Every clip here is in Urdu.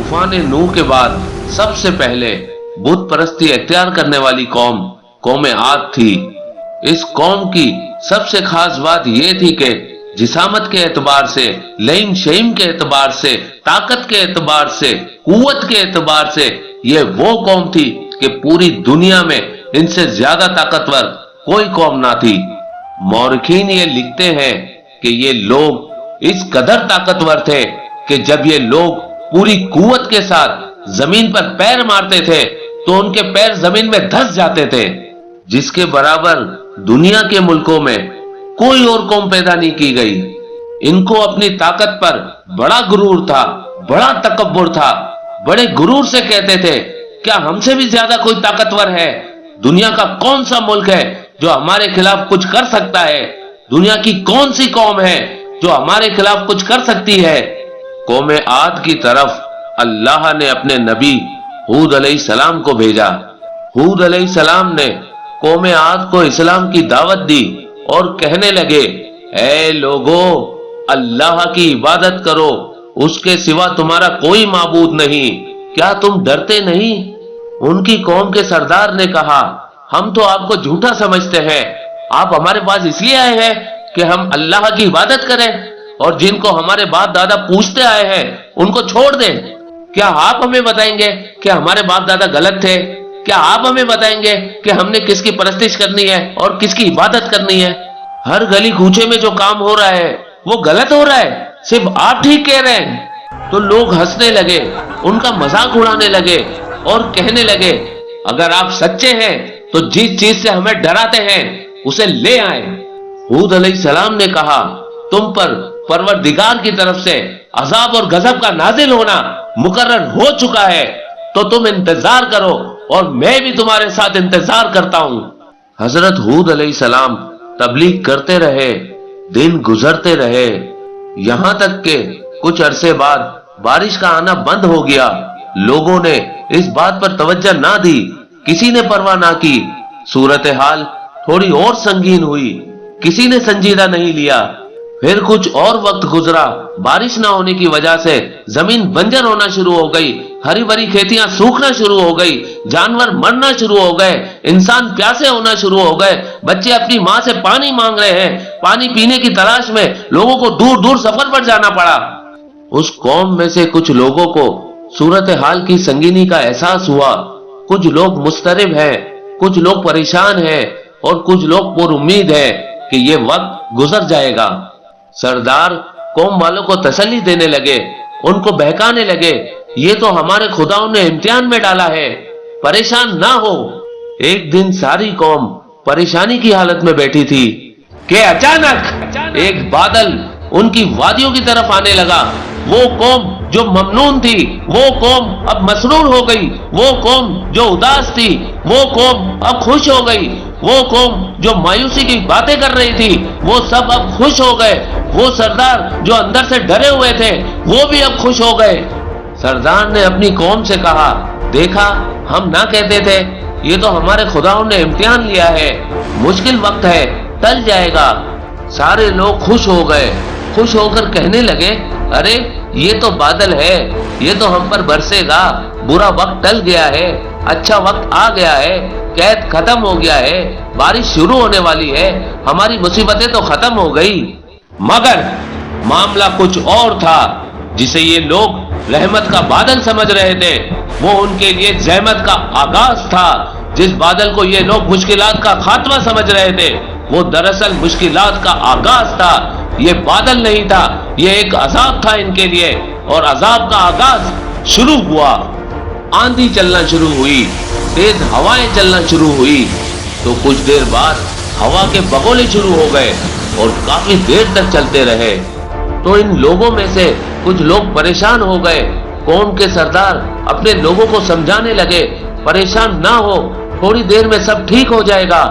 طوفان نوح کے بعد سب سے پہلے بت پرستی اختیار کرنے والی قوم عاد تھی۔ اس قوم کی سب سے خاص بات یہ تھی کہ جسامت کے اعتبار سے، لئیم شئیم کے اعتبار سے، طاقت کے اعتبار سے، قوت کے اعتبار سے یہ وہ قوم تھی کہ پوری دنیا میں ان سے زیادہ طاقتور کوئی قوم نہ تھی۔ مورخین یہ لکھتے ہیں کہ یہ لوگ اس قدر طاقتور تھے کہ جب یہ لوگ پوری قوت کے ساتھ زمین پر پیر مارتے تھے تو ان کے پیر زمین میں دھس جاتے تھے، جس کے برابر دنیا کے ملکوں میں کوئی اور قوم پیدا نہیں کی گئی۔ ان کو اپنی طاقت پر بڑا غرور تھا، بڑا تکبر تھا، بڑے غرور سے کہتے تھے کیا ہم سے بھی زیادہ کوئی طاقتور ہے؟ دنیا کا کون سا ملک ہے جو ہمارے خلاف کچھ کر سکتا ہے؟ دنیا کی کون سی قوم ہے جو ہمارے خلاف کچھ کر سکتی ہے؟ قوم عاد کی طرف اللہ نے اپنے نبی ہود علیہ السلام کو بھیجا۔ ہود علیہ السلام نے قوم عاد کو اسلام کی دعوت دی اور کہنے لگے، اے لوگو، اللہ کی عبادت کرو، اس کے سوا تمہارا کوئی معبود نہیں، کیا تم ڈرتے نہیں؟ ان کی قوم کے سردار نے کہا، ہم تو آپ کو جھوٹا سمجھتے ہیں، آپ ہمارے پاس اس لیے آئے ہیں کہ ہم اللہ کی عبادت کریں اور جن کو ہمارے باپ دادا پوچھتے آئے ہیں ان کو چھوڑ دیں۔ کیا آپ ہمیں بتائیں گے کہ ہمارے باپ دادا غلط تھے؟ کیا آپ ہمیں بتائیں گے کہ ہم نے کس کی پرستش کرنی ہے اور کس کی عبادت کرنی ہے؟ ہر گلی کوچے میں جو کام ہو رہا ہے وہ غلط ہو رہا ہے، صرف آپ ٹھیک کہہ رہے ہیں۔ تو لوگ ہنسنے لگے، ان کا مذاق اڑانے لگے اور کہنے لگے، اگر آپ سچے ہیں تو جس چیز سے ہمیں ڈراتے ہیں اسے لے آئیں۔ ہود علیہ السلام نے کہا، تم پر پروردگار کی طرف سے عذاب اور غضب کا نازل ہونا مقرر ہو چکا ہے، تو تم انتظار کرو اور میں بھی تمہارے ساتھ انتظار کرتا ہوں۔ حضرت ہود علیہ السلام تبلیغ کرتے رہے، دن گزرتے رہے، یہاں تک کہ کچھ عرصے بعد بارش کا آنا بند ہو گیا۔ لوگوں نے اس بات پر توجہ نہ دی، کسی نے پرواہ نہ کی۔ صورتحال تھوڑی اور سنگین ہوئی، کسی نے سنجیدہ نہیں لیا۔ پھر کچھ اور وقت گزرا، بارش نہ ہونے کی وجہ سے زمین بنجر ہونا شروع ہو گئی، ہری بھری کھیتیاں سوکھنا شروع ہو گئی، جانور مرنا شروع ہو گئے، انسان پیاسے ہونا شروع ہو گئے، بچے اپنی ماں سے پانی مانگ رہے ہیں، پانی پینے کی تلاش میں لوگوں کو دور دور سفر پر جانا پڑا۔ اس قوم میں سے کچھ لوگوں کو صورتحال کی سنگینی کا احساس ہوا، کچھ لوگ مضطرب ہیں، کچھ لوگ پریشان ہیں اور کچھ لوگ پر امید ہیں کہ یہ وقت گزر جائے گا۔ سردار قوم والوں کو تسلی دینے لگے، ان کو بہکانے لگے، یہ تو ہمارے خداؤں نے امتحان میں ڈالا ہے، پریشان نہ ہو۔ ایک دن ساری قوم پریشانی کی حالت میں بیٹھی تھی کہ اچانک ایک بادل ان کی وادیوں کی طرف آنے لگا۔ وہ قوم جو ممنون تھی وہ قوم اب مسرور ہو گئی، وہ قوم جو اداس تھی وہ قوم اب خوش ہو گئی، وہ قوم جو مایوسی کی باتیں کر رہی تھی وہ سب اب خوش ہو گئے، وہ سردار جو اندر سے ڈرے ہوئے تھے وہ بھی اب خوش ہو گئے۔ سردار نے اپنی قوم سے کہا، دیکھا ہم نہ کہتے تھے، یہ تو ہمارے خداؤں نے امتحان لیا ہے، مشکل وقت ہے، ٹل جائے گا۔ سارے لوگ خوش ہو گئے، خوش ہو کر کہنے لگے، ارے یہ تو بادل ہے، یہ تو ہم پر برسے گا، برا وقت ٹل گیا ہے، اچھا وقت آ گیا ہے، قید ختم ہو گیا ہے، بارش شروع ہونے والی ہے، ہماری مصیبتیں تو ختم ہو گئی۔ مگر معاملہ کچھ اور تھا، جسے یہ لوگ رحمت کا بادل سمجھ رہے تھے، وہ ان کے لیے زحمت کا آغاز تھا۔ جس بادل کو یہ لوگ مشکلات کا خاتمہ سمجھ رہے تھے وہ دراصل مشکلات کا آغاز تھا۔ یہ بادل نہیں تھا، یہ ایک عذاب تھا ان کے لیے، اور عذاب کا آغاز شروع ہوا۔ آندھی چلنا شروع ہوئی، تیز ہوائیں چلنا شروع ہوئی، تو کچھ دیر بعد ہوا کے بگولے شروع ہو گئے اور کافی دیر تک چلتے رہے۔ تو ان لوگوں میں سے کچھ لوگ پریشان ہو گئے۔ قوم کے سردار اپنے لوگوں کو سمجھانے لگے، پریشان نہ ہو، تھوڑی دیر میں سب ٹھیک ہو جائے گا۔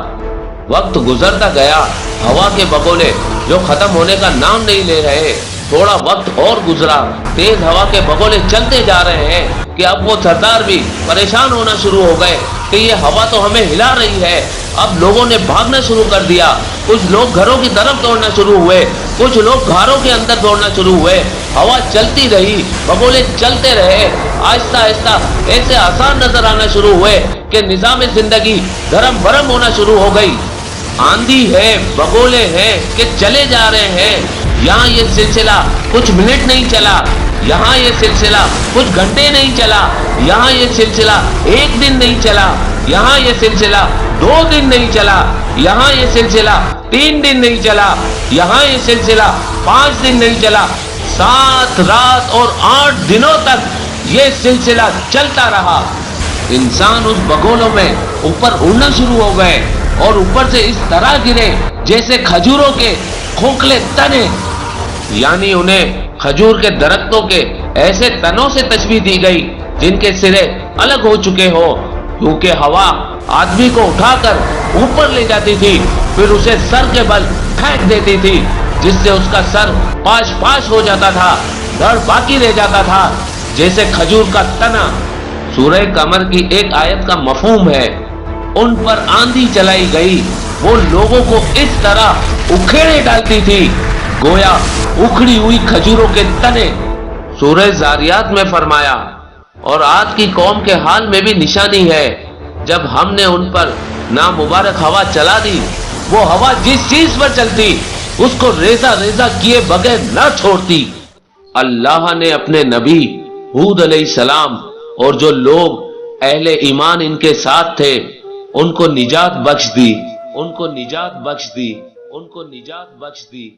وقت گزرتا گیا، ہوا کے بگولے جو ختم ہونے کا نام نہیں لے رہے، تھوڑا وقت اور گزرا، تیز ہوا کے بگولے چلتے جا رہے ہیں کہ اب وہ سردار بھی پریشان ہونا شروع ہو گئے کہ یہ ہوا تو ہمیں ہلا رہی ہے۔ اب لوگوں نے بھاگنا شروع کر دیا، کچھ لوگ گھروں کی طرف دوڑنا شروع ہوئے، کچھ لوگ گھروں کے اندر دوڑنا شروع ہوئے۔ ہوا چلتی رہی، بگولے چلتے رہے، آہستہ آہستہ ایسے آسان نظر آنا شروع ہوئے کہ نظام زندگی دھرم برم ہونا شروع ہو گئی۔ آندھی ہے، بگولے ہیں کہ چلے جا رہے ہیں۔ یہاں یہ سلسلہ کچھ منٹ نہیں چلا، یہاں یہ سلسلہ کچھ گھنٹے نہیں چلا، یہاں یہ سلسلہ ایک دن نہیں چلا، یہاں یہ سلسلہ 2 دن نہیں چلا، یہاں یہ سلسلہ 3 دن نہیں چلا، یہاں یہ سلسلہ 5 دن نہیں چلا، 7 رات اور 8 دنوں تک یہ سلسلہ چلتا رہا۔ انسان اس بگولوں میں اوپر اڑنا شروع ہو گئے اور اوپر سے اس طرح گرے جیسے کھجوروں کے کھوکھلے تنے، یعنی انہیں کھجور کے درختوں کے ایسے تنوں سے تشبیہ دی گئی جن کے سرے الگ ہو چکے ہو، کیونکہ ہوا آدمی کو اٹھا کر اوپر لے جاتی تھی، پھر اسے سر کے بل پھینک دیتی تھی، جس سے اس کا سر پاش پاش ہو جاتا تھا، دھڑ باقی رہ جاتا تھا جیسے کھجور کا تنا۔ سورہ قمر کی ایک آیت کا مفہوم ہے، ان پر آندھی چلائی گئی، وہ لوگوں کو اس طرح اکھیڑے ڈالتی تھی گویا اکھڑی ہوئی کھجوروں کے تنے۔ سورہ زاریات میں فرمایا، اور عاد کی قوم کے حال میں بھی نشانی ہے، جب ہم نے ان پر نامبارک ہوا چلا دی، وہ ہوا جس چیز پر چلتی اس کو ریزہ ریزہ کیے بغیر نہ چھوڑتی۔ اللہ نے اپنے نبی ہود علیہ السلام اور جو لوگ اہل ایمان ان کے ساتھ تھے ان کو نجات بخش دی، ان کو نجات بخش دی، ان کو نجات بخش دی۔